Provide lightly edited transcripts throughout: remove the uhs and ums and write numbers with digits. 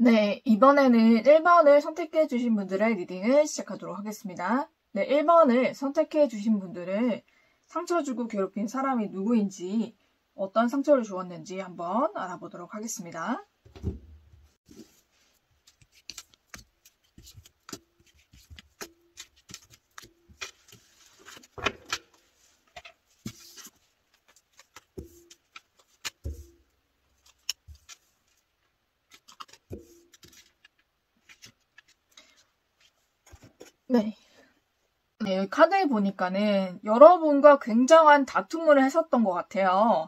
네, 이번에는 1번을 선택해 주신 분들의 리딩을 시작하도록 하겠습니다. 네, 1번을 선택해 주신 분들은 상처 주고 괴롭힌 사람이 누구인지, 어떤 상처를 주었는지 한번 알아보도록 하겠습니다. 네. 네, 카드에 보니까는 여러분과 굉장한 다툼을 했었던 것 같아요.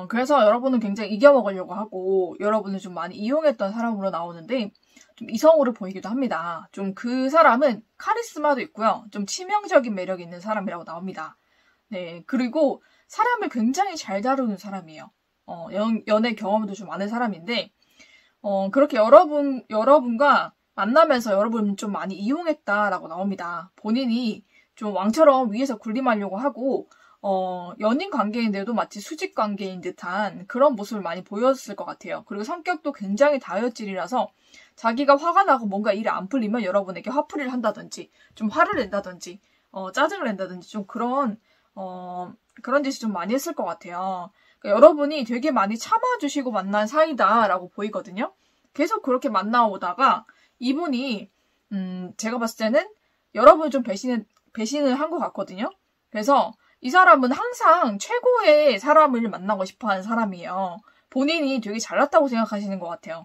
그래서 여러분은 굉장히 이겨먹으려고 하고 여러분을 좀 많이 이용했던 사람으로 나오는데 좀 이성으로 보이기도 합니다. 좀 그 사람은 카리스마도 있고요. 좀 치명적인 매력이 있는 사람이라고 나옵니다. 네, 그리고 사람을 굉장히 잘 다루는 사람이에요. 연애 경험도 좀 많은 사람인데 그렇게 여러분과 만나면서 여러분 좀 많이 이용했다라고 나옵니다. 본인이 좀 왕처럼 위에서 군림하려고 하고, 연인 관계인데도 마치 수직 관계인 듯한 그런 모습을 많이 보였을 것 같아요. 그리고 성격도 굉장히 다혈질이라서 자기가 화가 나고 뭔가 일이 안 풀리면 여러분에게 화풀이를 한다든지, 좀 화를 낸다든지, 짜증을 낸다든지 좀 그런 짓을 좀 많이 했을 것 같아요. 그러니까 여러분이 되게 많이 참아주시고 만난 사이다라고 보이거든요. 계속 그렇게 만나오다가 이분이 제가 봤을 때는 여러분을 좀 배신을 한 것 같거든요. 그래서 이 사람은 항상 최고의 사람을 만나고 싶어하는 사람이에요. 본인이 되게 잘났다고 생각하시는 것 같아요.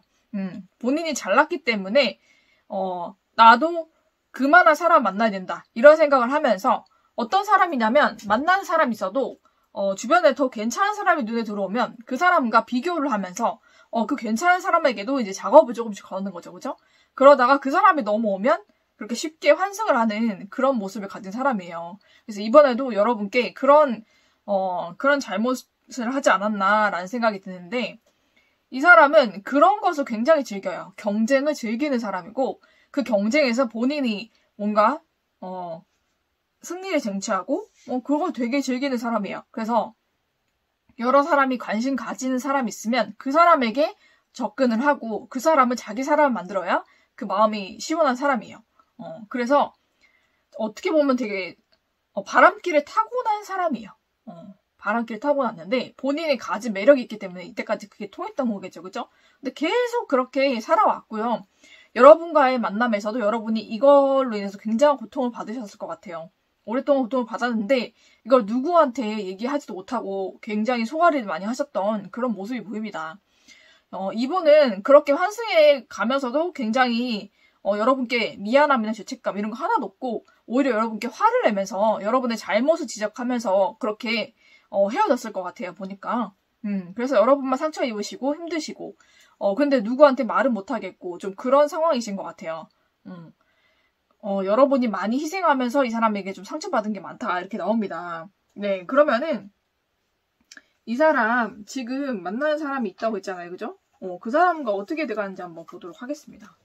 본인이 잘났기 때문에 나도 그만한 사람 만나야 된다 이런 생각을 하면서 어떤 사람이냐면 만나는 사람이 있어도 주변에 더 괜찮은 사람이 눈에 들어오면 그 사람과 비교를 하면서 그 괜찮은 사람에게도 이제 작업을 조금씩 거는 거죠. 그죠? 그러다가 그 사람이 넘어오면 그렇게 쉽게 환승을 하는 그런 모습을 가진 사람이에요. 그래서 이번에도 여러분께 그런 잘못을 하지 않았나라는 생각이 드는데 이 사람은 그런 것을 굉장히 즐겨요. 경쟁을 즐기는 사람이고 그 경쟁에서 본인이 뭔가 승리를 쟁취하고 그걸 되게 즐기는 사람이에요. 그래서 여러 사람이 관심 가지는 사람이 있으면 그 사람에게 접근을 하고 그 사람을 자기 사람을 만들어야 그 마음이 시원한 사람이에요. 그래서 어떻게 보면 되게 바람길을 타고난 사람이에요. 바람길을 타고났는데 본인이 가진 매력이 있기 때문에 이때까지 그게 통했던 거겠죠. 그죠? 근데 계속 그렇게 살아왔고요. 여러분과의 만남에서도 여러분이 이걸로 인해서 굉장한 고통을 받으셨을 것 같아요. 오랫동안 고통을 받았는데 이걸 누구한테 얘기하지도 못하고 굉장히 소화를 많이 하셨던 그런 모습이 보입니다. 이분은 그렇게 환승해 가면서도 굉장히 여러분께 미안함이나 죄책감 이런 거 하나도 없고 오히려 여러분께 화를 내면서 여러분의 잘못을 지적하면서 그렇게 헤어졌을 것 같아요. 보니까. 그래서 여러분만 상처 입으시고 힘드시고 근데 누구한테 말은 못하겠고 좀 그런 상황이신 것 같아요. 여러분이 많이 희생하면서 이 사람에게 좀 상처받은 게 많다 이렇게 나옵니다. 네, 그러면은 이 사람 지금 만나는 사람이 있다고 했잖아요. 그죠? 그 사람과 어떻게 돼가는지 한번 보도록 하겠습니다.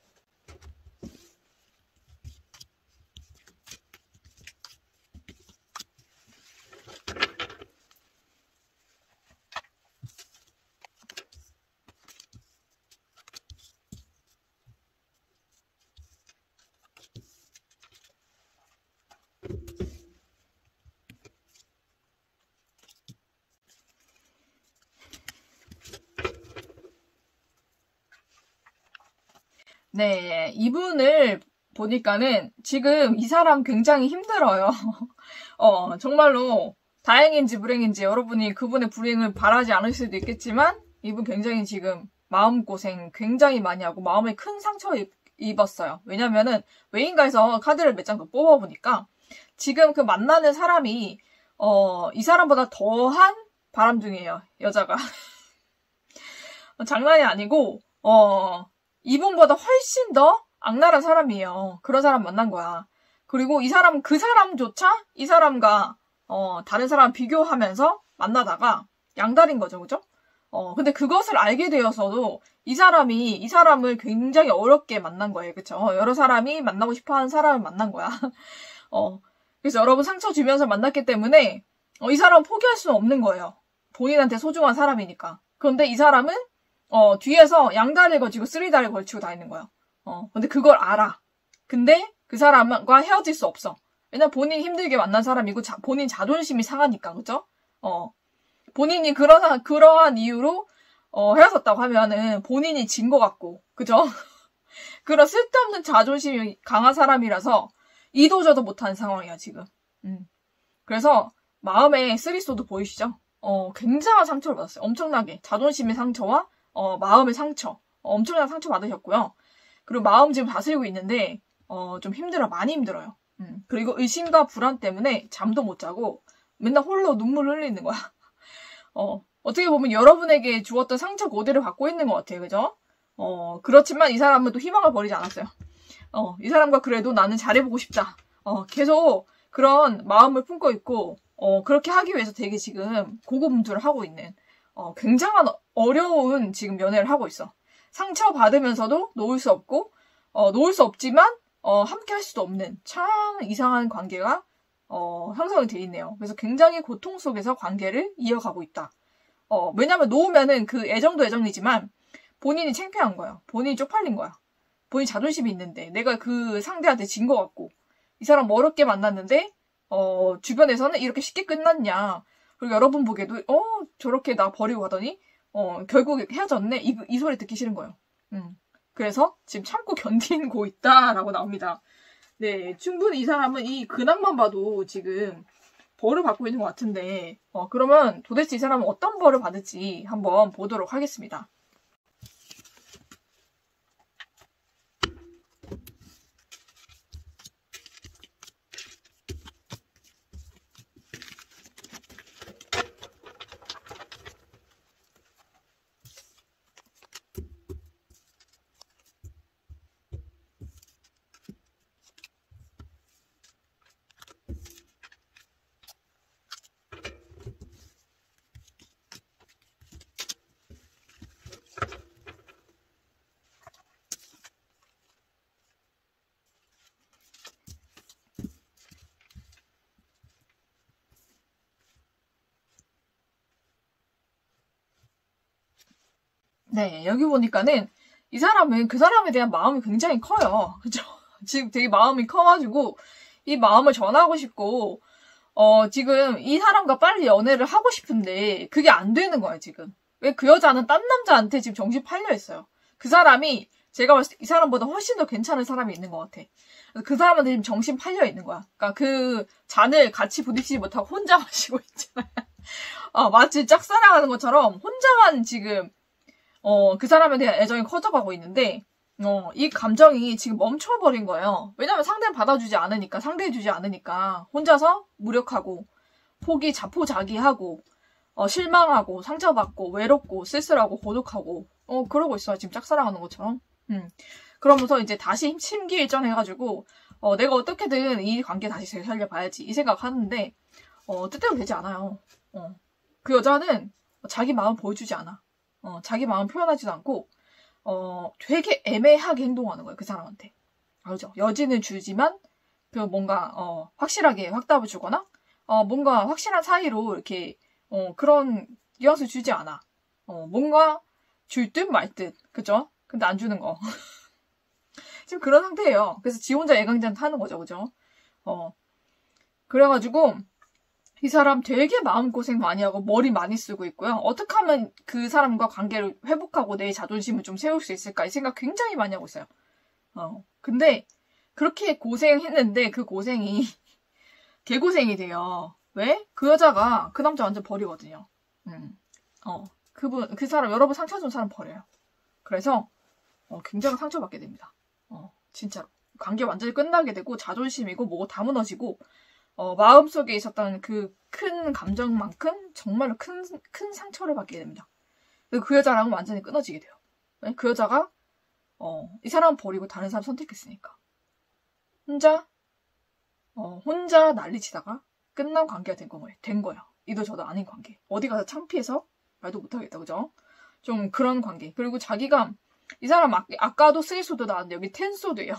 네, 이분을 보니까는 지금 이 사람 굉장히 힘들어요. 정말로 다행인지 불행인지 여러분이 그분의 불행을 바라지 않을 수도 있겠지만 이분 굉장히 지금 마음고생 굉장히 많이 하고 마음에 큰 상처 입었어요. 왜냐면은 외인가에서 카드를 몇 장 더 뽑아보니까 지금 그 만나는 사람이 이 사람보다 더한 바람둥이에요. 여자가. 장난이 아니고 이분보다 훨씬 더 악랄한 사람이에요. 그런 사람 만난 거야. 그리고 이 사람, 그 사람조차 이 사람과, 다른 사람 비교하면서 만나다가 양다리인 거죠. 그죠? 근데 그것을 알게 되어서도 이 사람을 굉장히 어렵게 만난 거예요. 그쵸? 여러 사람이 만나고 싶어 하는 사람을 만난 거야. 그래서 여러분 상처 주면서 만났기 때문에, 이 사람은 포기할 수는 없는 거예요. 본인한테 소중한 사람이니까. 그런데 이 사람은 뒤에서 양다리를 걸치고 쓰리다리를 걸치고 다니는 거야. 근데 그걸 알아. 근데 그 사람과 헤어질 수 없어. 왜냐면 본인이 힘들게 만난 사람이고 본인 자존심이 상하니까, 그죠? 본인이 그러한 이유로 헤어졌다고 하면은 본인이 진 것 같고, 그죠? 그런 쓸데없는 자존심이 강한 사람이라서 이도저도 못하는 상황이야, 지금. 그래서 마음에 쓰리소드 보이시죠? 굉장한 상처를 받았어요. 엄청나게. 자존심의 상처와 마음의 상처. 엄청난 상처 받으셨고요. 그리고 마음 지금 다스리고 있는데 좀 많이 힘들어요. 그리고 의심과 불안 때문에 잠도 못 자고 맨날 홀로 눈물 흘리는 거야. 어떻게 보면 여러분에게 주었던 상처 그대로 받고 있는 것 같아요. 그죠? 그렇지만 이 사람은 또 희망을 버리지 않았어요. 이 사람과 그래도 나는 잘해보고 싶다. 계속 그런 마음을 품고 있고, 그렇게 하기 위해서 되게 지금 고군분투를 하고 있는, 굉장한 어려운 지금 연애를 하고 있어. 상처받으면서도 놓을 수 없고, 놓을 수 없지만, 함께 할 수도 없는 참 이상한 관계가, 형성이 돼 있네요. 그래서 굉장히 고통 속에서 관계를 이어가고 있다. 왜냐면 놓으면은 그 애정도 애정이지만, 본인이 창피한 거야. 본인이 쪽팔린 거야. 본인 자존심이 있는데, 내가 그 상대한테 진 것 같고, 이 사람 어렵게 만났는데, 주변에서는 이렇게 쉽게 끝났냐. 그리고 여러분 보기에도, 저렇게 나 버리고 가더니, 결국 헤어졌네? 이 소리 듣기 싫은 거예요. 그래서 지금 참고 견디고 있다라고 나옵니다. 네, 충분히 이 사람은 이 근황만 봐도 지금 벌을 받고 있는 것 같은데, 그러면 도대체 이 사람은 어떤 벌을 받을지 한번 보도록 하겠습니다. 네, 여기 보니까는 이 사람은 그 사람에 대한 마음이 굉장히 커요. 그죠? 지금 되게 마음이 커가지고 이 마음을 전하고 싶고, 지금 이 사람과 빨리 연애를 하고 싶은데 그게 안 되는 거야, 지금. 왜 그 여자는 딴 남자한테 지금 정신 팔려 있어요. 그 사람이 제가 봤을 때 이 사람보다 훨씬 더 괜찮은 사람이 있는 것 같아. 그 사람한테 지금 정신 팔려 있는 거야. 그러니까 그 잔을 같이 부딪히지 못하고 혼자 마시고 있잖아요. 마치 짝사랑하는 것처럼 혼자만 지금 그 사람에 대한 애정이 커져가고 있는데, 이 감정이 지금 멈춰버린 거예요. 왜냐면 상대는 받아주지 않으니까, 상대해주지 않으니까, 혼자서 무력하고, 자포자기하고, 실망하고, 상처받고, 외롭고, 쓸쓸하고, 고독하고, 그러고 있어요. 지금 짝사랑하는 것처럼. 그러면서 이제 다시 심기일전해가지고, 내가 어떻게든 이 관계 다시 살려봐야지, 이 생각 하는데, 뜻대로 되지 않아요. 그 여자는 자기 마음 보여주지 않아. 자기 마음 표현하지도 않고, 되게 애매하게 행동하는 거예요, 그 사람한테. 알죠? 여지는 주지만, 뭔가, 확실하게 확답을 주거나, 뭔가 확실한 사이로 이렇게, 그런 뉘앙스 주지 않아. 뭔가 줄 듯 말 듯. 그죠? 근데 안 주는 거. 지금 그런 상태예요. 그래서 지 혼자 애강장 타는 거죠, 그죠? 그래가지고, 이 사람 되게 마음고생 많이 하고 머리 많이 쓰고 있고요. 어떻게 하면 그 사람과 관계를 회복하고 내 자존심을 좀 세울 수 있을까 이 생각 굉장히 많이 하고 있어요. 근데 그렇게 고생했는데 그 고생이 개고생이 돼요. 왜? 그 여자가 그 남자 완전 버리거든요. 그 사람 여러 번 상처 준 사람 버려요. 그래서 굉장히 상처받게 됩니다. 진짜로. 관계 완전히 끝나게 되고 자존심이고 뭐고 다 무너지고 마음속에 있었던 그 큰 감정만큼 정말로 큰 상처를 받게 됩니다. 그리고 그 여자랑은 완전히 끊어지게 돼요. 그 여자가 이 사람 버리고 다른 사람 선택했으니까. 혼자 난리치다가 끝난 관계가 된 거예요. 이도 저도 아닌 관계. 어디 가서 창피해서 말도 못하겠다, 그죠? 좀 그런 관계. 그리고 자기가 이 사람 아까도 쓰리소드 나왔는데 여기 텐소드예요.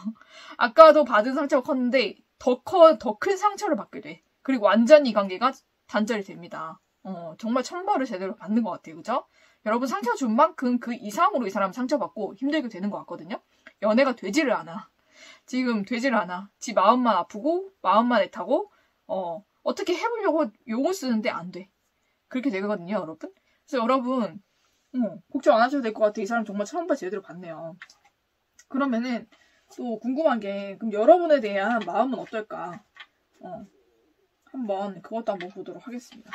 아까도 받은 상처가 컸는데 더 큰 상처를 받게 돼. 그리고 완전히 이 관계가 단절이 됩니다. 정말 천벌을 제대로 받는 것 같아요. 그죠? 여러분 상처 준 만큼 그 이상으로 이 사람 상처받고 힘들게 되는 것 같거든요. 연애가 되지를 않아. 지금 되지를 않아. 지 마음만 아프고 마음만 애타고 어떻게 해보려고 용을 쓰는데 안 돼. 그렇게 되거든요, 여러분. 그래서 여러분 걱정 안 하셔도 될 것 같아. 이 사람 정말 처음 봐 제대로 봤네요. 그러면은 또 궁금한 게 그럼 여러분에 대한 마음은 어떨까? 한번 그것도 한번 보도록 하겠습니다.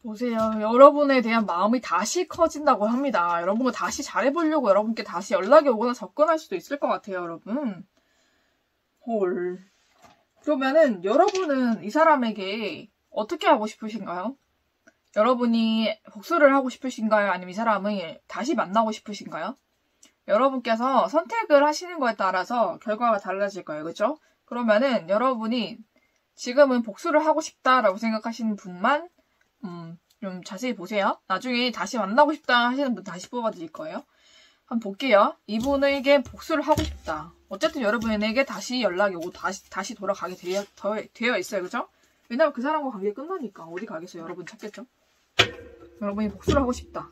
보세요. 여러분에 대한 마음이 다시 커진다고 합니다. 여러분과 다시 잘해보려고 여러분께 다시 연락이 오거나 접근할 수도 있을 것 같아요, 여러분. 헐. 그러면은 여러분은 이 사람에게 어떻게 하고 싶으신가요? 여러분이 복수를 하고 싶으신가요? 아니면 이 사람을 다시 만나고 싶으신가요? 여러분께서 선택을 하시는 거에 따라서 결과가 달라질 거예요. 그렇죠? 그러면은 여러분이 지금은 복수를 하고 싶다라고 생각하시는 분만 좀 자세히 보세요. 나중에 다시 만나고 싶다 하시는 분 다시 뽑아드릴 거예요. 한번 볼게요. 이분에게 복수를 하고 싶다. 어쨌든 여러분에게 다시 연락이 오고 다시 돌아가게 되어 있어요. 그죠? 왜냐면 그 사람과 관계 끝나니까 어디 가겠어요. 여러분 찾겠죠? 여러분이 복수를 하고 싶다.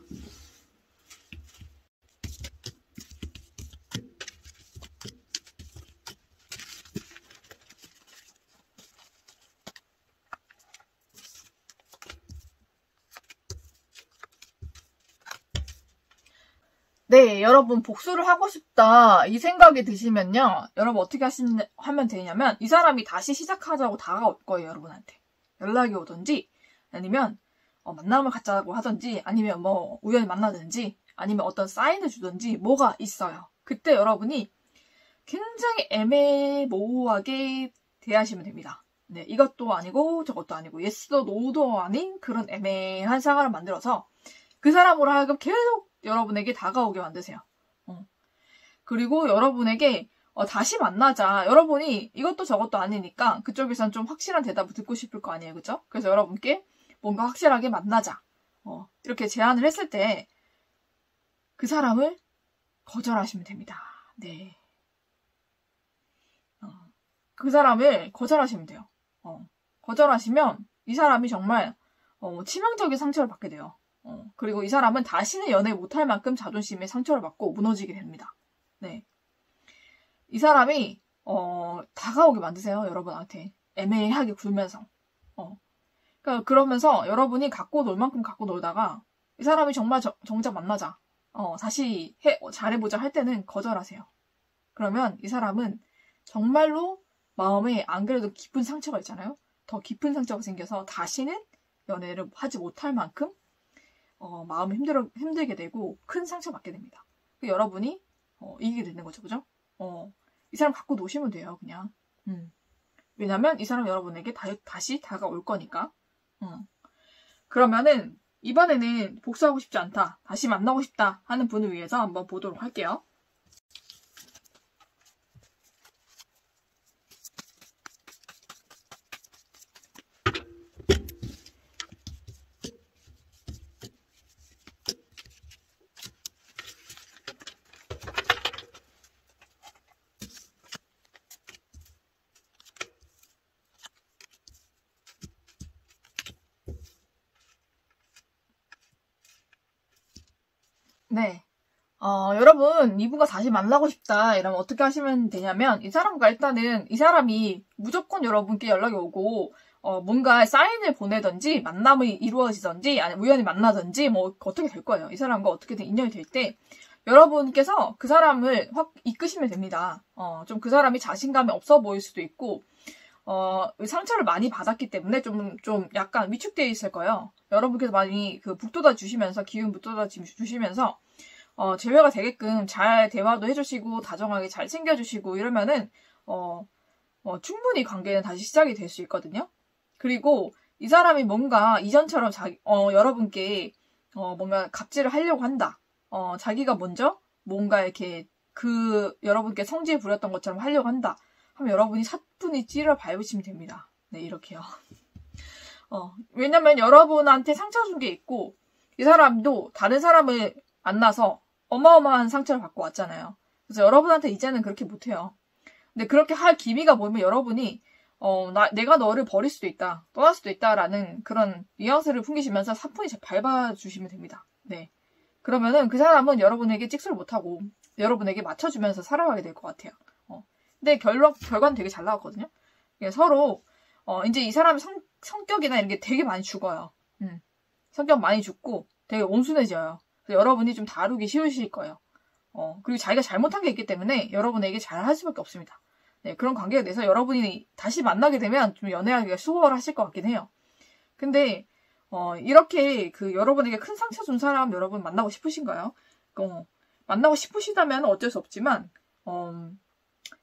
네, 여러분 복수를 하고 싶다 이 생각이 드시면요. 여러분 어떻게 하면 되냐면 이 사람이 다시 시작하자고 다가올 거예요. 여러분한테. 연락이 오든지 아니면 만남을 갖자고 하든지 아니면 뭐 우연히 만나든지 아니면 어떤 사인을 주든지 뭐가 있어요. 그때 여러분이 굉장히 애매모호하게 대하시면 됩니다. 네, 이것도 아니고 저것도 아니고 예스도 노도 아닌 그런 애매한 상황을 만들어서 그 사람으로 하여금 계속 여러분에게 다가오게 만드세요. 그리고 여러분에게 다시 만나자. 여러분이 이것도 저것도 아니니까 그쪽에선 좀 확실한 대답을 듣고 싶을 거 아니에요. 그죠? 그래서 여러분께 뭔가 확실하게 만나자. 이렇게 제안을 했을 때 그 사람을 거절하시면 됩니다. 네. 그 사람을 거절하시면 돼요. 거절하시면 이 사람이 정말 치명적인 상처를 받게 돼요. 그리고 이 사람은 다시는 연애 못할 만큼 자존심에 상처를 받고 무너지게 됩니다. 네. 이 사람이 다가오게 만드세요. 여러분한테. 애매하게 굴면서. 그러니까 그러면서 여러분이 갖고 놀 만큼 갖고 놀다가 이 사람이 정말 정작 만나자. 다시 잘해보자 할 때는 거절하세요. 그러면 이 사람은 정말로 마음에 안 그래도 깊은 상처가 있잖아요. 더 깊은 상처가 생겨서 다시는 연애를 하지 못할 만큼 마음이 힘들게 되고 큰 상처 받게 됩니다. 여러분이 이기게 되는 거죠. 그죠? 이 사람 갖고 노시면 돼요. 그냥. 왜냐면 이 사람 여러분에게 다시 다가올 거니까. 그러면은 이번에는 복수하고 싶지 않다. 다시 만나고 싶다 하는 분을 위해서 한번 보도록 할게요. 네. 여러분, 이분과 다시 만나고 싶다, 이러면 어떻게 하시면 되냐면, 이 사람과 일단은, 이 사람이 무조건 여러분께 연락이 오고, 뭔가 사인을 보내든지, 만남이 이루어지든지, 아니면 우연히 만나든지, 뭐, 어떻게 될 거예요. 이 사람과 어떻게든 인연이 될 때, 여러분께서 그 사람을 확 이끄시면 됩니다. 좀 그 사람이 자신감이 없어 보일 수도 있고, 상처를 많이 받았기 때문에 좀 약간 위축되어 있을 거예요. 여러분께서 많이 북돋아 주시면서, 기운 북돋아 주시면서, 제외가 되게끔 잘 대화도 해주시고, 다정하게 잘 챙겨주시고, 이러면은, 충분히 관계는 다시 시작이 될 수 있거든요. 그리고 이 사람이 뭔가 이전처럼 여러분께, 뭔가 갑질을 하려고 한다. 자기가 먼저 뭔가 이렇게 여러분께 성질 부렸던 것처럼 하려고 한다. 하면 여러분이 사뿐히 찌르러 밟으시면 됩니다. 네, 이렇게요. 왜냐면 여러분한테 상처 준 게 있고, 이 사람도 다른 사람을 만나서 어마어마한 상처를 받고 왔잖아요. 그래서 여러분한테 이제는 그렇게 못해요. 근데 그렇게 할 기미가 보이면 여러분이, 내가 너를 버릴 수도 있다, 떠날 수도 있다라는 그런 뉘앙스를 풍기시면서 사뿐히 밟아주시면 됩니다. 네. 그러면은 그 사람은 여러분에게 찍소를 못하고, 여러분에게 맞춰주면서 살아가게 될 것 같아요. 근데 결과는 되게 잘 나왔거든요. 서로, 이제 이 사람의 성격이나 이런 게 되게 많이 죽어요. 성격 많이 죽고 되게 온순해져요. 그래서 여러분이 좀 다루기 쉬우실 거예요. 그리고 자기가 잘못한 게 있기 때문에 여러분에게 잘할 수밖에 없습니다. 네, 그런 관계에 대해서 여러분이 다시 만나게 되면 좀 연애하기가 수월하실 것 같긴 해요. 근데, 이렇게 여러분에게 큰 상처 준 사람 여러분 만나고 싶으신가요? 만나고 싶으시다면 어쩔 수 없지만,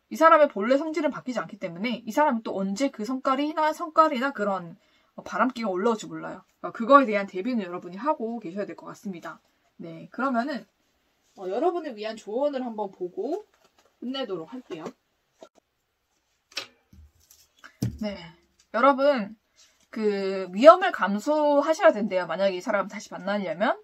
이 사람의 본래 성질은 바뀌지 않기 때문에 이 사람이 또 언제 그 성깔이나 그런 바람기가 올라올지 몰라요. 그거에 대한 대비는 여러분이 하고 계셔야 될 것 같습니다. 네, 그러면은 여러분을 위한 조언을 한번 보고 끝내도록 할게요. 네, 여러분 위험을 감수하셔야 된대요. 만약에 이 사람 다시 만나려면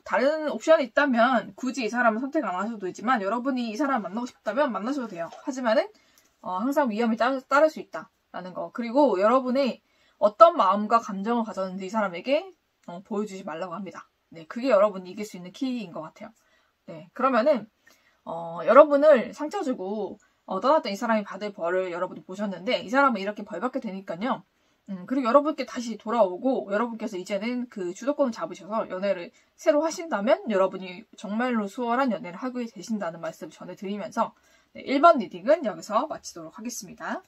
다른 옵션이 있다면 굳이 이 사람을 선택 안 하셔도 되지만 여러분이 이 사람 만나고 싶다면 만나셔도 돼요. 하지만은 항상 위험이 따를 수 있다라는 거. 그리고 여러분이 어떤 마음과 감정을 가졌는지 이 사람에게 보여주지 말라고 합니다. 네, 그게 여러분이 이길 수 있는 키인 것 같아요. 네, 그러면은 여러분을 상처 주고 떠났던 이 사람이 받을 벌을 여러분이 보셨는데 이 사람은 이렇게 벌 받게 되니까요. 그리고 여러분께 다시 돌아오고 여러분께서 이제는 그 주도권을 잡으셔서 연애를 새로 하신다면 여러분이 정말로 수월한 연애를 하게 되신다는 말씀을 전해드리면서 1번 리딩은 여기서 마치도록 하겠습니다.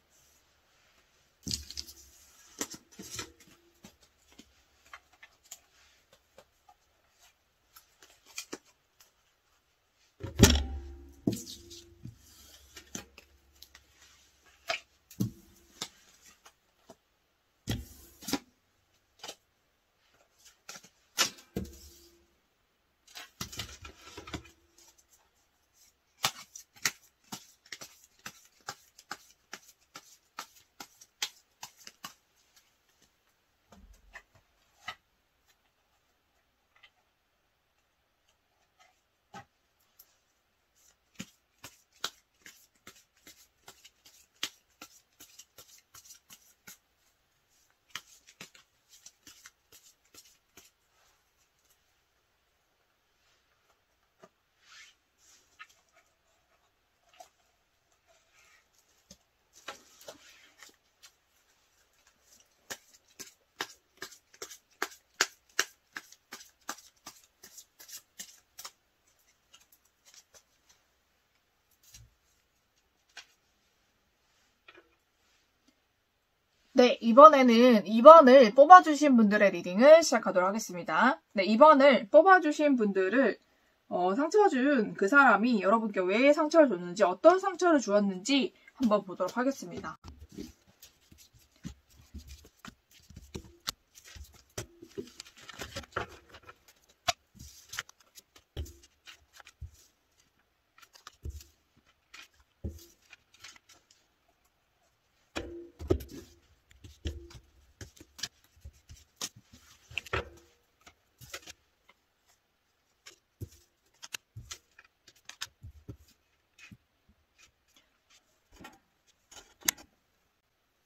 네, 이번에는 2번을 뽑아주신 분들의 리딩을 시작하도록 하겠습니다. 네, 2번을 뽑아주신 분들을 상처 준 그 사람이 여러분께 왜 상처를 줬는지, 어떤 상처를 주었는지 한번 보도록 하겠습니다.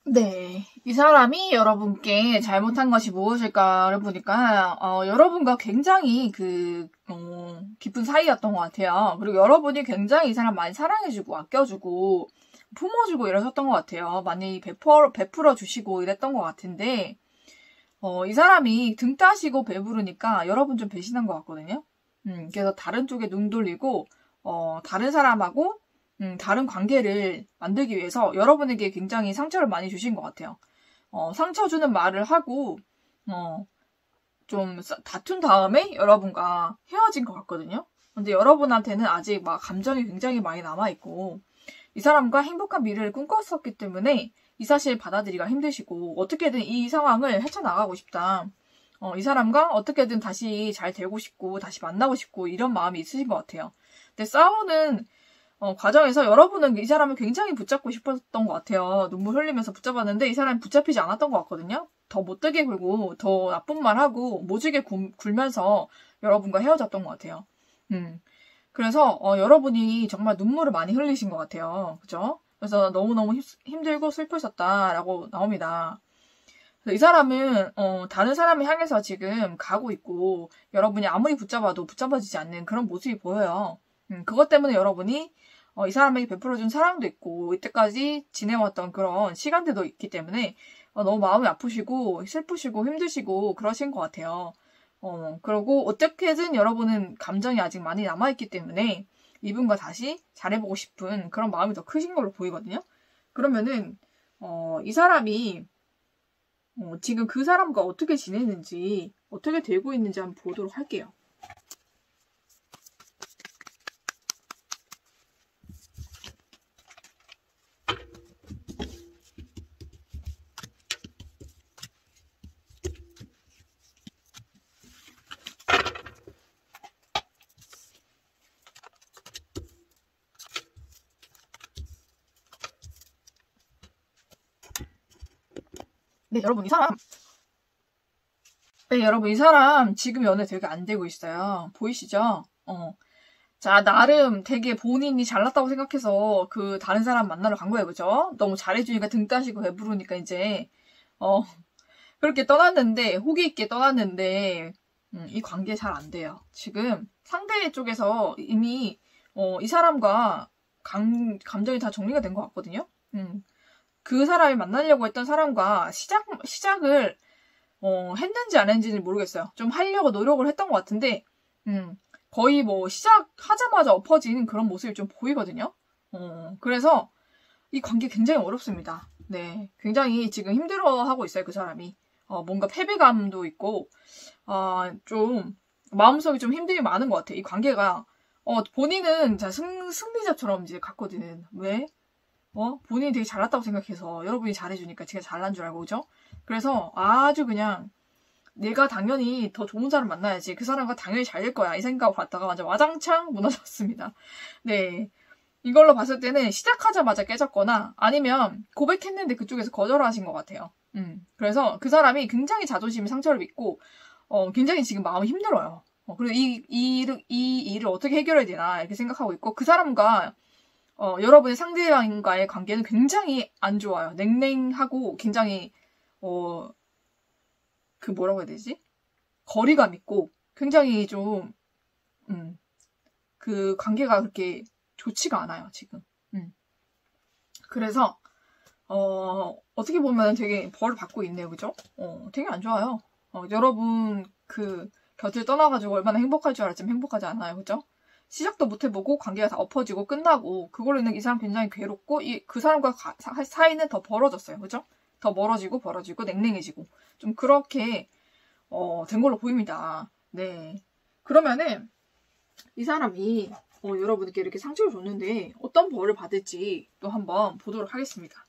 네, 이 사람이 여러분께 잘못한 것이 무엇일까를 보니까 여러분과 굉장히 깊은 사이였던 것 같아요. 그리고 여러분이 굉장히 이 사람 많이 사랑해주고 아껴주고 품어주고 이러셨던 것 같아요. 많이 베풀어 주시고 이랬던 것 같은데 이 사람이 등 따시고 배부르니까 여러분 좀 배신한 것 같거든요. 그래서 다른 쪽에 눈 돌리고 다른 사람하고 다른 관계를 만들기 위해서 여러분에게 굉장히 상처를 많이 주신 것 같아요. 상처 주는 말을 하고, 좀 다툰 다음에 여러분과 헤어진 것 같거든요. 근데 여러분한테는 아직 막 감정이 굉장히 많이 남아있고, 이 사람과 행복한 미래를 꿈꿨었기 때문에 이 사실을 받아들이기가 힘드시고, 어떻게든 이 상황을 헤쳐나가고 싶다. 이 사람과 어떻게든 다시 잘 되고 싶고, 다시 만나고 싶고, 이런 마음이 있으신 것 같아요. 근데 싸우는 과정에서 여러분은 이 사람을 굉장히 붙잡고 싶었던 것 같아요. 눈물 흘리면서 붙잡았는데 이 사람이 붙잡히지 않았던 것 같거든요. 더 못되게 굴고 더 나쁜 말 하고 모지게 굴면서 여러분과 헤어졌던 것 같아요. 그래서 여러분이 정말 눈물을 많이 흘리신 것 같아요. 그죠? 그래서 너무너무 힘들고 슬프셨다라고 나옵니다. 이 사람은 다른 사람을 향해서 지금 가고 있고 여러분이 아무리 붙잡아도 붙잡아지지 않는 그런 모습이 보여요. 그것 때문에 여러분이 이 사람에게 베풀어준 사랑도 있고 이때까지 지내왔던 그런 시간들도 있기 때문에 너무 마음이 아프시고 슬프시고 힘드시고 그러신 것 같아요. 그리고 어떻게든 여러분은 감정이 아직 많이 남아있기 때문에 이분과 다시 잘해보고 싶은 그런 마음이 더 크신 걸로 보이거든요. 그러면은 이 사람이 지금 그 사람과 어떻게 지내는지 어떻게 되고 있는지 한번 보도록 할게요. 네, 여러분 이 사람 지금 연애 되게 안 되고 있어요. 보이시죠? 자, 나름 되게 본인이 잘났다고 생각해서 그 다른 사람 만나러 간 거예요. 그죠? 너무 잘해주니까 등 따시고 배부르니까 이제 그렇게 떠났는데 호기 있게 떠났는데 이 관계 잘 안 돼요. 지금 상대 쪽에서 이미 이 사람과 감정이 다 정리가 된 것 같거든요. 그 사람이 만나려고 했던 사람과 시작을 했는지 안 했는지는 모르겠어요. 좀 하려고 노력을 했던 것 같은데 거의 뭐 시작하자마자 엎어지는 그런 모습이 좀 보이거든요. 그래서 이 관계 굉장히 어렵습니다. 네, 굉장히 지금 힘들어하고 있어요. 그 사람이 뭔가 패배감도 있고 좀 마음속에 좀 힘듦이 많은 것 같아요. 이 관계가 본인은 승리자처럼 이제 갔거든. 왜? 본인이 되게 잘났다고 생각해서 여러분이 잘해주니까 제가 잘난 줄 알고, 그죠? 그래서 아주 그냥 내가 당연히 더 좋은 사람 만나야지. 그 사람과 당연히 잘 될 거야. 이 생각을 갖다가 완전 와장창 무너졌습니다. 네. 이걸로 봤을 때는 시작하자마자 깨졌거나 아니면 고백했는데 그쪽에서 거절하신 것 같아요. 그래서 그 사람이 굉장히 자존심이 상처를 입고 굉장히 지금 마음이 힘들어요. 그리고 이 일을 어떻게 해결해야 되나 이렇게 생각하고 있고 그 사람과 여러분의 상대방과의 관계는 굉장히 안 좋아요. 냉랭하고 굉장히 그 뭐라고 해야 되지? 거리감 있고 굉장히 좀 그 관계가 그렇게 좋지가 않아요, 지금. 그래서 어떻게 보면 되게 벌을 받고 있네요, 그죠? 되게 안 좋아요. 여러분 그 곁을 떠나가지고 얼마나 행복할 줄 알았지만 행복하지 않아요, 그죠? 시작도 못 해보고 관계가 다 엎어지고 끝나고 그걸로 인해 이 사람 굉장히 괴롭고 그 사람과 사이는 더 벌어졌어요. 그죠? 더 멀어지고 벌어지고 냉랭해지고 좀 그렇게 된 걸로 보입니다. 네. 그러면은 이 사람이 여러분께 이렇게 상처를 줬는데 어떤 벌을 받을지 또 한번 보도록 하겠습니다.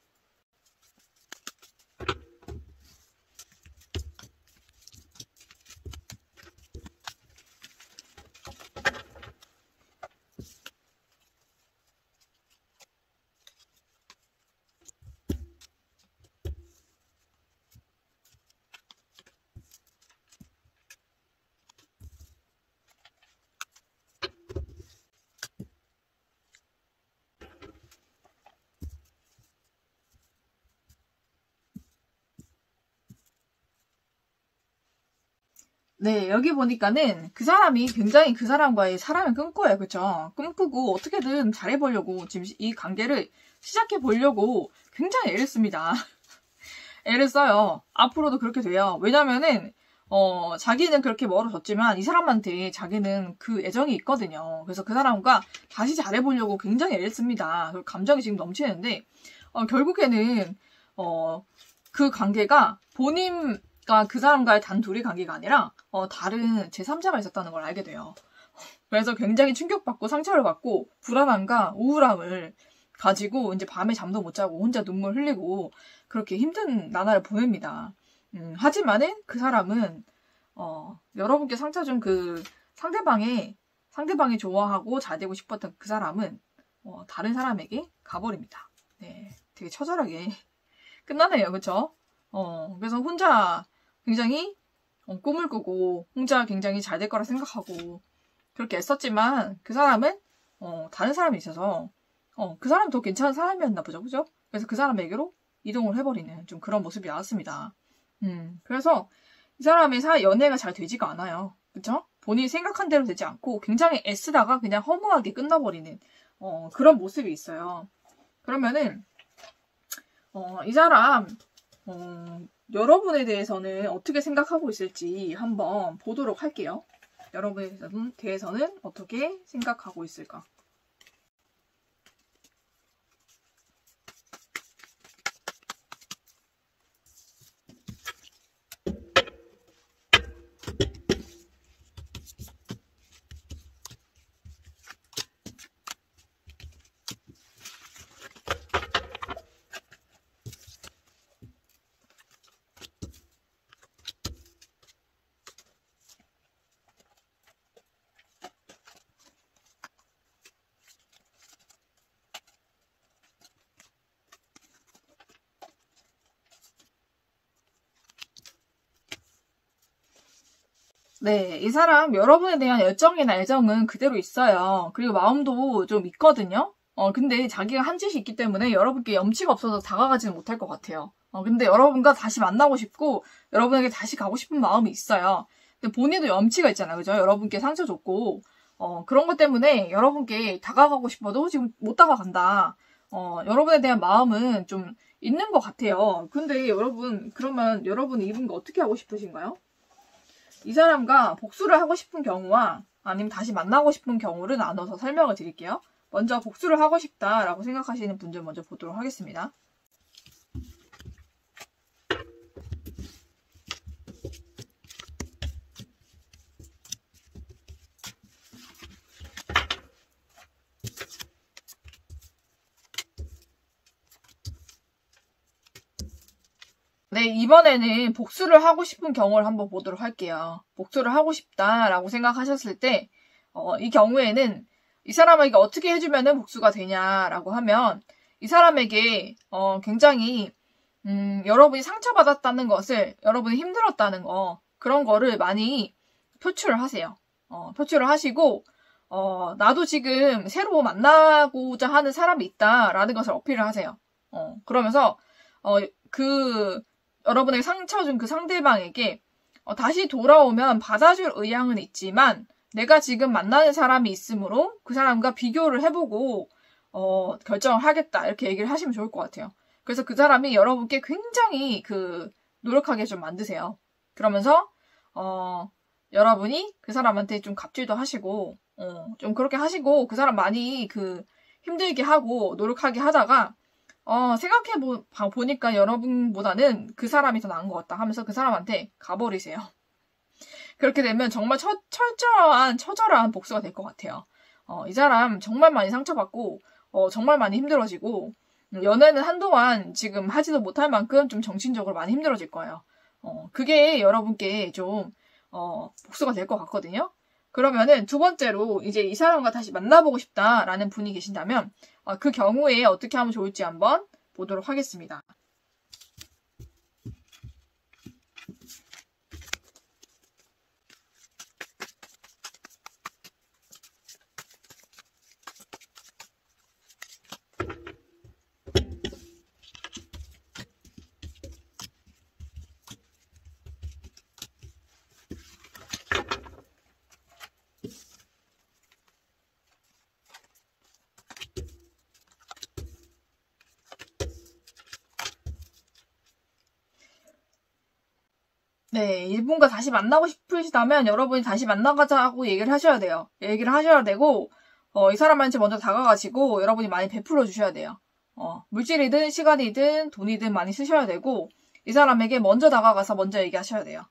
네, 여기 보니까는 그 사람이 굉장히 그 사람과의 사랑을 끊고요. 그쵸? 끊고 어떻게든 잘해보려고 지금 이 관계를 시작해보려고 굉장히 애를 씁니다. 애를 써요. 앞으로도 그렇게 돼요. 왜냐면은 자기는 그렇게 멀어졌지만 이 사람한테 자기는 그 애정이 있거든요. 그래서 그 사람과 다시 잘해보려고 굉장히 애를 씁니다. 감정이 지금 넘치는데 결국에는 그 관계가 본인과 그 사람과의 단 둘이 관계가 아니라 다른 제3자가 있었다는 걸 알게 돼요. 그래서 굉장히 충격받고 상처를 받고 불안함과 우울함을 가지고 이제 밤에 잠도 못 자고 혼자 눈물 흘리고 그렇게 힘든 나날을 보냅니다. 하지만은 그 사람은 여러분께 상처 준 그 상대방이 좋아하고 잘 되고 싶었던 그 사람은 다른 사람에게 가버립니다. 네, 되게 처절하게 끝나네요. 그쵸? 그래서 혼자 굉장히 꿈을 꾸고 혼자 굉장히 잘 될 거라 생각하고 그렇게 애썼지만 그 사람은 다른 사람이 있어서 그 사람이 더 괜찮은 사람이었나 보죠. 그죠? 그래서 그 사람에게로 이동을 해버리는 좀 그런 모습이 나왔습니다. 그래서 이 사람의 연애가 잘 되지가 않아요. 그쵸? 본인이 생각한 대로 되지 않고 굉장히 애쓰다가 그냥 허무하게 끝나버리는 그런 모습이 있어요. 그러면은 이 사람 여러분에 대해서는 어떻게 생각하고 있을지 한번 보도록 할게요. 여러분에 대해서는 어떻게 생각하고 있을까? 네, 이 사람 여러분에 대한 열정이나 애정은 그대로 있어요. 그리고 마음도 좀 있거든요. 근데 자기가 한 짓이 있기 때문에 여러분께 염치가 없어서 다가가지는 못할 것 같아요. 근데 여러분과 다시 만나고 싶고 여러분에게 다시 가고 싶은 마음이 있어요. 근데 본인도 염치가 있잖아요. 그죠? 여러분께 상처 줬고 그런 것 때문에 여러분께 다가가고 싶어도 지금 못 다가간다. 여러분에 대한 마음은 좀 있는 것 같아요. 근데 여러분, 그러면 여러분이 이분과 어떻게 하고 싶으신가요? 이 사람과 복수를 하고 싶은 경우와 아니면 다시 만나고 싶은 경우를 나눠서 설명을 드릴게요. 먼저 복수를 하고 싶다라고 생각하시는 분들 먼저 보도록 하겠습니다. 네, 이번에는 복수를 하고 싶은 경우를 한번 보도록 할게요. 복수를 하고 싶다라고 생각하셨을 때, 이 경우에는 이 사람에게 어떻게 해주면은 복수가 되냐라고 하면, 이 사람에게, 굉장히, 여러분이 상처받았다는 것을, 여러분이 힘들었다는 거, 그런 거를 많이 표출을 하세요. 표출을 하시고, 나도 지금 새로 만나고자 하는 사람이 있다라는 것을 어필을 하세요. 그러면서, 여러분에게 상처 준 그 상대방에게 다시 돌아오면 받아줄 의향은 있지만 내가 지금 만나는 사람이 있으므로 그 사람과 비교를 해보고 결정을 하겠다 이렇게 얘기를 하시면 좋을 것 같아요. 그래서 그 사람이 여러분께 굉장히 노력하게 좀 만드세요. 그러면서 여러분이 그 사람한테 좀 갑질도 하시고 좀 그렇게 하시고 그 사람 많이 힘들게 하고 노력하게 하다가 생각해보니까 여러분보다는 그 사람이 더 나은 것 같다 하면서 그 사람한테 가버리세요. 그렇게 되면 정말 처절한 복수가 될 것 같아요. 이 사람 정말 많이 상처받고, 정말 많이 힘들어지고, 연애는 한동안 지금 하지도 못할 만큼 좀 정신적으로 많이 힘들어질 거예요. 그게 여러분께 좀, 복수가 될 것 같거든요. 그러면은 두 번째로 이제 이 사람과 다시 만나보고 싶다라는 분이 계신다면 그 경우에 어떻게 하면 좋을지 한번 보도록 하겠습니다. 네, 이분과 다시 만나고 싶으시다면 여러분이 다시 만나가자고 얘기를 하셔야 돼요. 얘기를 하셔야 되고 이 사람한테 먼저 다가가시고 여러분이 많이 베풀어 주셔야 돼요. 물질이든 시간이든 돈이든 많이 쓰셔야 되고 이 사람에게 먼저 다가가서 먼저 얘기하셔야 돼요.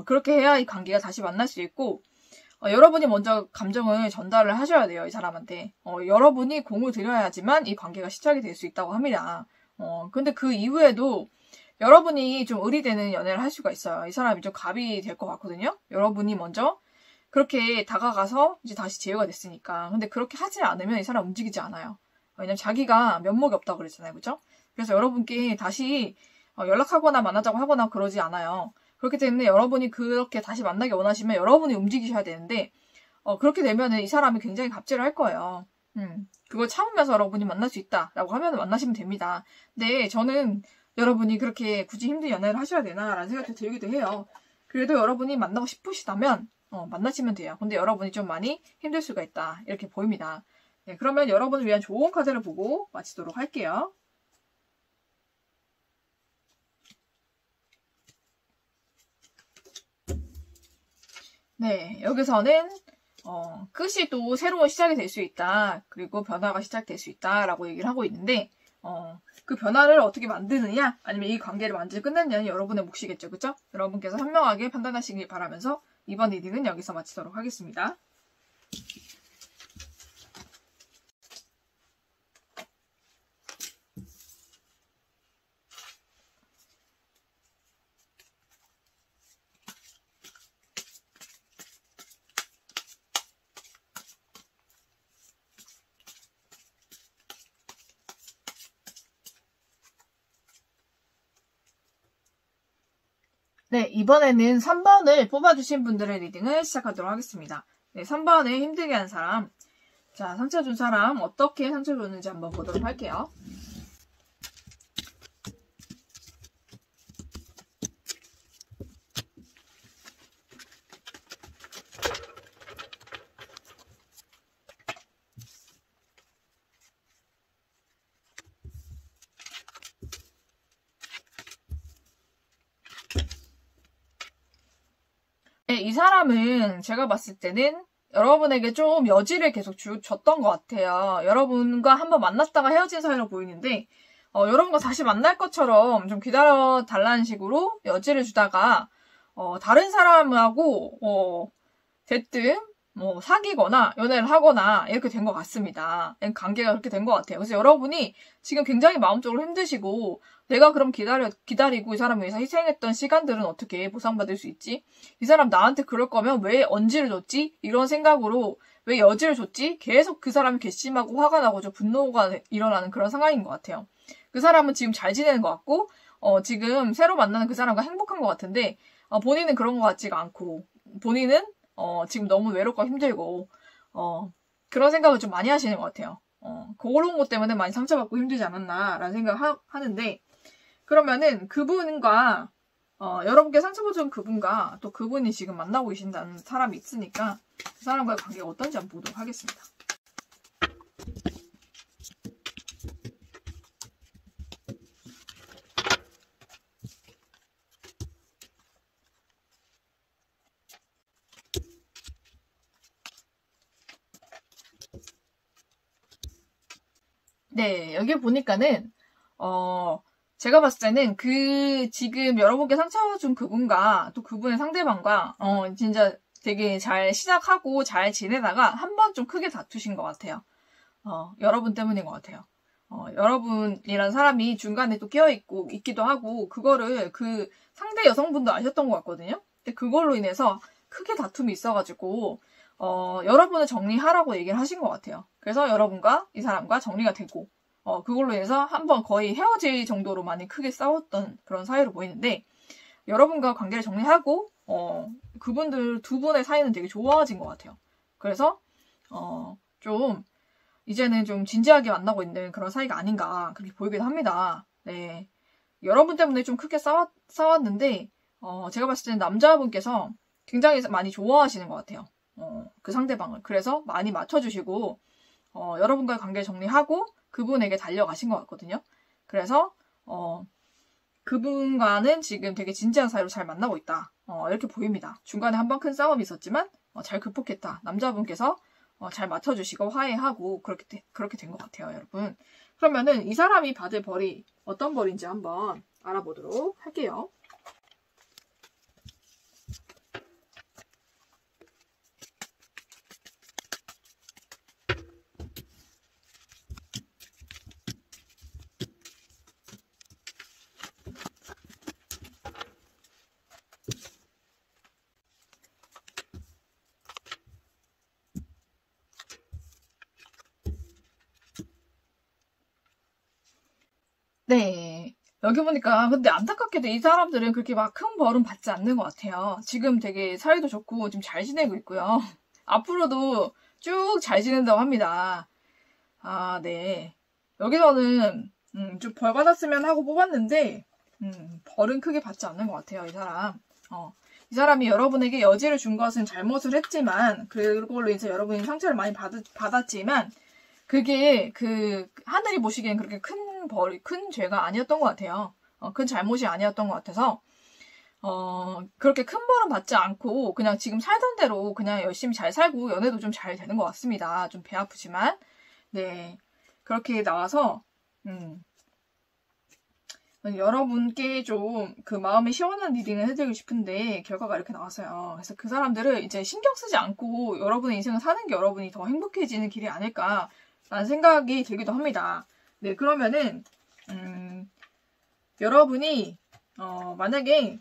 그렇게 해야 이 관계가 다시 만날 수 있고 여러분이 먼저 감정을 전달을 하셔야 돼요. 이 사람한테. 여러분이 공을 들여야지만 이 관계가 시작이 될 수 있다고 합니다. 근데 그 이후에도 여러분이 좀 의리되는 연애를 할 수가 있어요. 이 사람이 좀 갑이 될 것 같거든요. 여러분이 먼저 그렇게 다가가서 이제 다시 제외가 됐으니까. 근데 그렇게 하지 않으면 이 사람 움직이지 않아요. 왜냐면 자기가 면목이 없다고 그랬잖아요. 그죠? 그래서 여러분께 다시 연락하거나 만나자고 하거나 그러지 않아요. 그렇기 때문에 여러분이 그렇게 다시 만나기 원하시면 여러분이 움직이셔야 되는데 그렇게 되면은 이 사람이 굉장히 갑질을 할 거예요. 그걸 참으면서 여러분이 만날 수 있다라고 하면 만나시면 됩니다. 근데 저는 여러분이 그렇게 굳이 힘든 연애를 하셔야 되나라는 생각이 들기도 해요. 그래도 여러분이 만나고 싶으시다면 만나시면 돼요. 근데 여러분이 좀 많이 힘들 수가 있다. 이렇게 보입니다. 네, 그러면 여러분을 위한 좋은 카드를 보고 마치도록 할게요. 네, 여기서는 끝이 또 새로운 시작이 될 수 있다. 그리고 변화가 시작될 수 있다. 라고 얘기를 하고 있는데 그 변화를 어떻게 만드느냐 아니면 이 관계를 완전히 끝냈냐는 여러분의 몫이겠죠. 그쵸? 여러분께서 현명하게 판단하시길 바라면서 이번 리딩은 여기서 마치도록 하겠습니다. 네, 이번에는 3번을 뽑아주신 분들의 리딩을 시작하도록 하겠습니다. 네, 3번에 힘들게 한 사람. 자, 상처 준 사람 어떻게 상처 줬는지 한번 보도록 할게요. 네, 이 사람은 제가 봤을 때는 여러분에게 좀 여지를 계속 줬던 것 같아요. 여러분과 한번 만났다가 헤어진 사이로 보이는데 여러분과 다시 만날 것처럼 좀 기다려달라는 식으로 여지를 주다가 다른 사람하고 됐든 사귀거나 연애를 하거나 이렇게 된 것 같습니다. 관계가 그렇게 된 것 같아요. 그래서 여러분이 지금 굉장히 마음적으로 힘드시고 내가 그럼 기다리고 이 사람 위해서 희생했던 시간들은 어떻게 보상받을 수 있지? 이 사람 나한테 그럴 거면 왜 언지를 줬지? 이런 생각으로 왜 여지를 줬지? 계속 그 사람이 괘씸하고 화가 나고 좀 분노가 일어나는 그런 상황인 것 같아요. 그 사람은 지금 잘 지내는 것 같고 지금 새로 만나는 그 사람과 행복한 것 같은데 본인은 그런 것 같지가 않고 본인은 지금 너무 외롭고 힘들고 그런 생각을 좀 많이 하시는 것 같아요. 그런 것 때문에 많이 상처받고 힘들지 않았나라는 생각을 하는데 그러면은 그분과 여러분께 상처받은 그분과 또 그분이 지금 만나고 계신다는 사람이 있으니까 그 사람과의 관계가 어떤지 한번 보도록 하겠습니다. 네, 여기 보니까는 제가 봤을 때는 지금 여러분께 상처 준 그분과 또 그분의 상대방과 진짜 되게 잘 시작하고 잘 지내다가 한 번 좀 크게 다투신 것 같아요. 여러분 때문인 것 같아요. 여러분이란 사람이 중간에 또 있기도 하고 그거를 그 상대 여성분도 아셨던 것 같거든요. 근데 그걸로 인해서 크게 다툼이 있어가지고 여러분을 정리하라고 얘기를 하신 것 같아요. 그래서 여러분과 이 사람과 정리가 되고 그걸로 인해서 한번 거의 헤어질 정도로 많이 크게 싸웠던 그런 사이로 보이는데 여러분과 관계를 정리하고 그분들 두 분의 사이는 되게 좋아진 것 같아요. 그래서 좀 이제는 좀 진지하게 만나고 있는 그런 사이가 아닌가 그렇게 보이기도 합니다. 네, 여러분 때문에 좀 크게 싸웠는데 제가 봤을 때는 남자분께서 굉장히 많이 좋아하시는 것 같아요. 그 상대방을. 그래서 많이 맞춰주시고 여러분과의 관계를 정리하고 그분에게 달려가신 것 같거든요. 그래서 그분과는 지금 되게 진지한 사이로 잘 만나고 있다. 이렇게 보입니다. 중간에 한 번 큰 싸움이 있었지만 잘 극복했다. 남자분께서 잘 맞춰주시고 화해하고 그렇게 된 것 같아요, 여러분. 그러면은 이 사람이 받을 벌이 어떤 벌인지 한번 알아보도록 할게요. 네. 여기 보니까 근데 안타깝게도 이 사람들은 그렇게 막 큰 벌은 받지 않는 것 같아요. 지금 되게 사이도 좋고 지금 잘 지내고 있고요. 앞으로도 쭉 잘 지낸다고 합니다. 아, 네. 여기서는 좀 벌 받았으면 하고 뽑았는데 벌은 크게 받지 않는 것 같아요, 이 사람. 이 사람이 여러분에게 여지를 준 것은 잘못을 했지만 그걸로 이제 여러분이 상처를 많이 받았지만 그게 하늘이 보시기엔 그렇게 큰 죄가 아니었던 것 같아요. 큰 잘못이 아니었던 것 같아서 그렇게 큰 벌은 받지 않고 그냥 지금 살던 대로 그냥 열심히 잘 살고 연애도 좀 잘 되는 것 같습니다. 좀 배 아프지만 네 그렇게 나와서 여러분께 좀 그 마음이 시원한 리딩을 해드리고 싶은데 결과가 이렇게 나왔어요. 그래서 그 사람들을 이제 신경 쓰지 않고 여러분의 인생을 사는 게 여러분이 더 행복해지는 길이 아닐까라는 생각이 들기도 합니다. 네, 그러면은 여러분이 만약에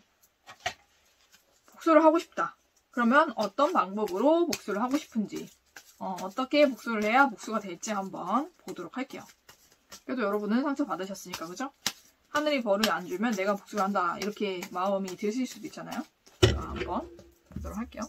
복수를 하고 싶다. 그러면 어떤 방법으로 복수를 하고 싶은지 어떻게 복수를 해야 복수가 될지 한번 보도록 할게요. 그래도 여러분은 상처 받으셨으니까 그죠? 하늘이 벌을 안 주면 내가 복수를 한다 이렇게 마음이 드실 수도 있잖아요. 제가 한번 보도록 할게요.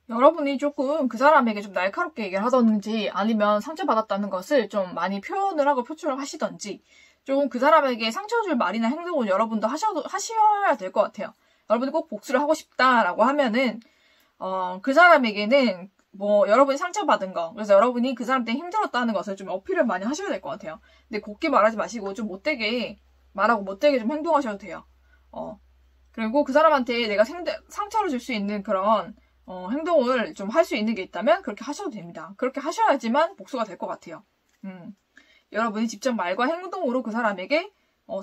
여러분이 조금 그 사람에게 좀 날카롭게 얘기를 하던지 아니면 상처받았다는 것을 좀 많이 표현을 하고 표출을 하시던지 좀 그 사람에게 상처 줄 말이나 행동을 여러분도 하셔야 될 것 같아요. 여러분이 꼭 복수를 하고 싶다라고 하면은 그 사람에게는 뭐 여러분이 상처받은 거 그래서 여러분이 그 사람 때문에 힘들었다는 것을 좀 어필을 많이 하셔야 될 것 같아요. 근데 곱게 말하지 마시고 좀 못되게 말하고 못되게 좀 행동하셔도 돼요. 그리고 그 사람한테 내가 상처를 줄 수 있는 그런 행동을 좀 할 수 있는 게 있다면 그렇게 하셔도 됩니다. 그렇게 하셔야지만 복수가 될 것 같아요. 여러분이 직접 말과 행동으로 그 사람에게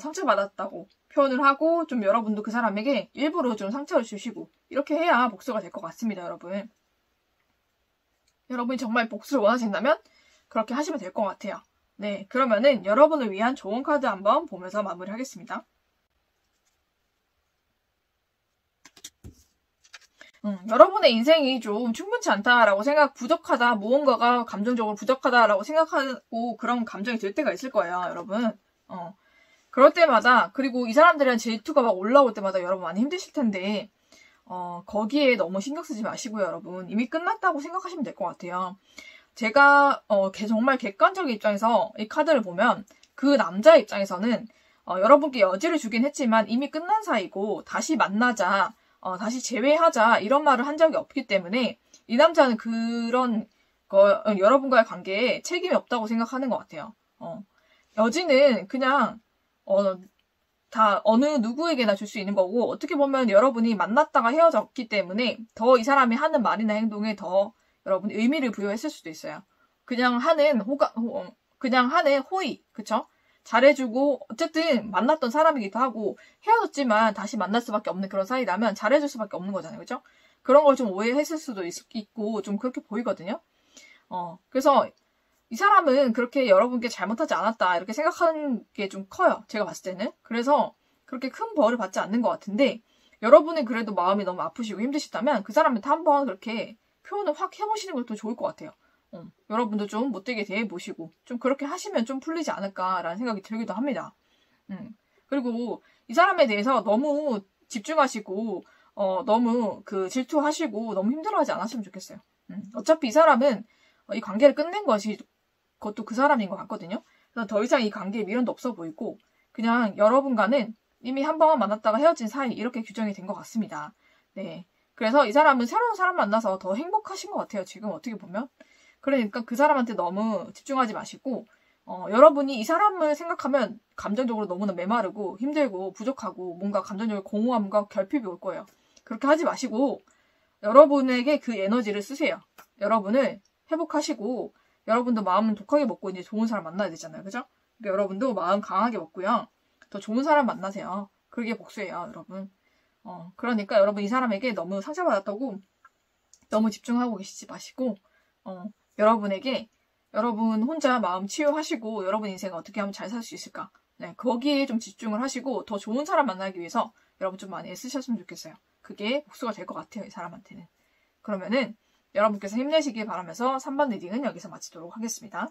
상처받았다고 표현을 하고 좀 여러분도 그 사람에게 일부러 좀 상처를 주시고 이렇게 해야 복수가 될 것 같습니다, 여러분. 여러분이 정말 복수를 원하신다면 그렇게 하시면 될 것 같아요. 네, 그러면은 여러분을 위한 조언 카드 한번 보면서 마무리하겠습니다. 여러분의 인생이 좀 충분치 않다라고 부족하다, 무언가가 감정적으로 부족하다라고 생각하고 그런 감정이 들 때가 있을 거예요, 여러분. 그럴 때마다, 그리고 이 사람들이랑 질투가 막 올라올 때마다 여러분 많이 힘드실 텐데, 거기에 너무 신경 쓰지 마시고요, 여러분. 이미 끝났다고 생각하시면 될 것 같아요. 제가, 정말 객관적인 입장에서 이 카드를 보면, 그 남자 입장에서는, 여러분께 여지를 주긴 했지만 이미 끝난 사이고, 다시 만나자, 다시 재회하자 이런 말을 한 적이 없기 때문에 이 남자는 그런 여러분과의 관계에 책임이 없다고 생각하는 것 같아요. 여지는 그냥 다 어느 누구에게나 줄 수 있는 거고 어떻게 보면 여러분이 만났다가 헤어졌기 때문에 더 이 사람이 하는 말이나 행동에 더 여러분이 의미를 부여했을 수도 있어요. 그냥 하는 호의, 그쵸? 잘해주고 어쨌든 만났던 사람이기도 하고 헤어졌지만 다시 만날 수밖에 없는 그런 사이라면 잘해줄 수밖에 없는 거잖아요. 그죠? 그런 걸 좀 오해했을 수도 있고 좀 그렇게 보이거든요. 그래서 이 사람은 그렇게 여러분께 잘못하지 않았다 이렇게 생각하는 게 좀 커요. 제가 봤을 때는. 그래서 그렇게 큰 벌을 받지 않는 것 같은데 여러분이 그래도 마음이 너무 아프시고 힘드시다면 그 사람한테 한번 그렇게 표현을 확 해보시는 것도 좋을 것 같아요. 여러분도 좀 못되게 대해보시고 좀 그렇게 하시면 좀 풀리지 않을까라는 생각이 들기도 합니다. 그리고 이 사람에 대해서 너무 집중하시고 너무 질투하시고 너무 힘들어하지 않았으면 좋겠어요. 어차피 이 사람은 이 관계를 끝낸 그것도 그 사람인 것 같거든요. 그래서 더 이상 이 관계에 미련도 없어 보이고 그냥 여러분과는 이미 한 번 만났다가 헤어진 사이 이렇게 규정이 된 것 같습니다. 네. 그래서 이 사람은 새로운 사람 만나서 더 행복하신 것 같아요. 지금 어떻게 보면. 그러니까 그 사람한테 너무 집중하지 마시고 여러분이 이 사람을 생각하면 감정적으로 너무나 메마르고 힘들고 부족하고 뭔가 감정적으로 공허함과 결핍이 올 거예요. 그렇게 하지 마시고 여러분에게 그 에너지를 쓰세요. 여러분을 회복하시고 여러분도 마음은 독하게 먹고 이제 좋은 사람 만나야 되잖아요. 그죠? 그러니까 여러분도 마음 강하게 먹고요. 더 좋은 사람 만나세요. 그게 복수예요, 여러분. 그러니까 여러분 이 사람에게 너무 상처받았다고 너무 집중하고 계시지 마시고, 여러분에게 여러분 혼자 마음 치유하시고 여러분 인생을 어떻게 하면 잘 살 수 있을까? 네, 거기에 좀 집중을 하시고 더 좋은 사람 만나기 위해서 여러분 좀 많이 애쓰셨으면 좋겠어요. 그게 복수가 될 것 같아요, 이 사람한테는. 그러면은 여러분께서 힘내시길 바라면서 3번 리딩은 여기서 마치도록 하겠습니다.